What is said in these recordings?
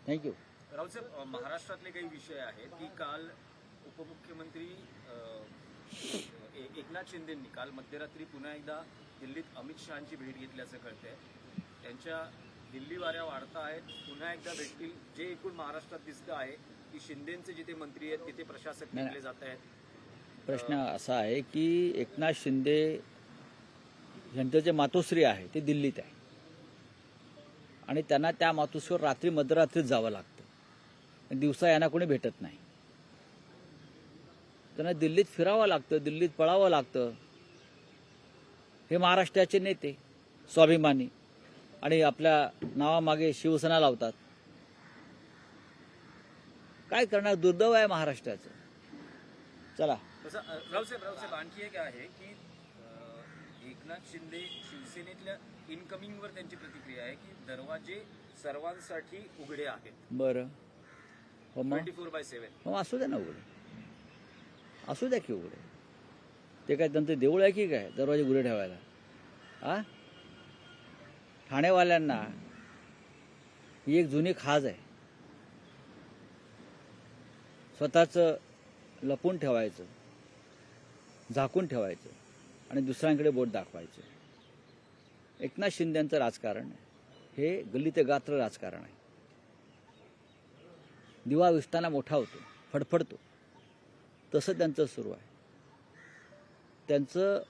Thank you. Raosaheb, महाराष्ट्रातले काही विषय आहेत की काल उपमुख्यमंत्री एकनाथ शिंदेंनी काल मध्यरात्री पुन्हा एकदा दिल्लीत अमित शहांची भेट घेतल्याचं कळतंय. त्यांच्या दिल्ली वाऱ्या वाढता आहेत, पुन्हा एकदा भेटतील. जे एकूण महाराष्ट्रात दिसतं आहे की शिंदेचे जिथे मंत्री आहेत तिथे प्रशासक नेमले जात आहेत. प्रश्न असा आहे की एकनाथ शिंदे यांचं जे मातोश्री आहे ते दिल्लीत आहे आणि त्यांना त्या मातोश्रीवर मध्यरात्रीच जावं लागतं. दिवसा यांना कोणी भेटत नाही. त्यांना दिल्लीत फिरावं लागतं, दिल्लीत पळावं लागतं. हे महाराष्ट्राचे नेते स्वाभिमानी आणि आपल्या नावामागे शिवसेना लावतात. काय करणार, दुर्दैव आहे महाराष्ट्राचं. चला. रावसाहेब, आणखी एक आहे की एकनाथ शिंदे शिवसेनेतल्या इनकमिंगवर त्यांची प्रतिक्रिया आहे की दरवाजे सर्वांसाठी उघडे आहेत. बरं, हो मग 24/7. हो, असू द्या ना उघडे, असू द्या की उघडे. ते काय त्यांचं देऊळ आहे की काय दरवाजे उघडे ठेवायला? आ ठाणेवाल्यांना ही एक जुनी खाज आहे. स्वतःचं लपून ठेवायचं, झाकून ठेवायचं आणि दुसऱ्यांकडे बोट दाखवायचं. एकनाथ शिंदेंचं राजकारण हे गल्ली ते गात्र राजकारण आहे. दिवा विसताना मोठा होतो, फडफडतो, तसं त्यांचं सुरू आहे. त्यांचं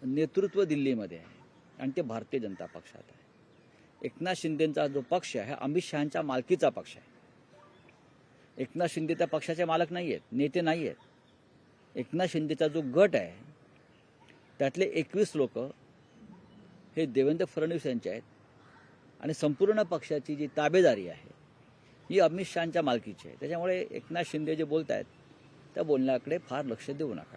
नेतृत्व दिल्लीमध्ये आहे आणि ते भारतीय जनता पक्षात आहे. एकनाथ शिंदेंचा जो पक्ष आहे हा अमित शहांच्या मालकीचा पक्ष आहे. एकनाथ शिंदे त्या पक्षाचे मालक नाही आहेत, नेते नाही आहेत. एकनाथ शिंदेचा जो गट आहे त्यातले 21 लोक हे देवेंद्र फडणवीस यांचे आहेत आणि संपूर्ण पक्षाची जी ताबेदारी आहे ही अमित शहांच्या मालकीची आहे. त्याच्यामुळे एकनाथ शिंदे जे बोलत आहेत त्या बोलण्याकडे फार लक्ष देऊ नका.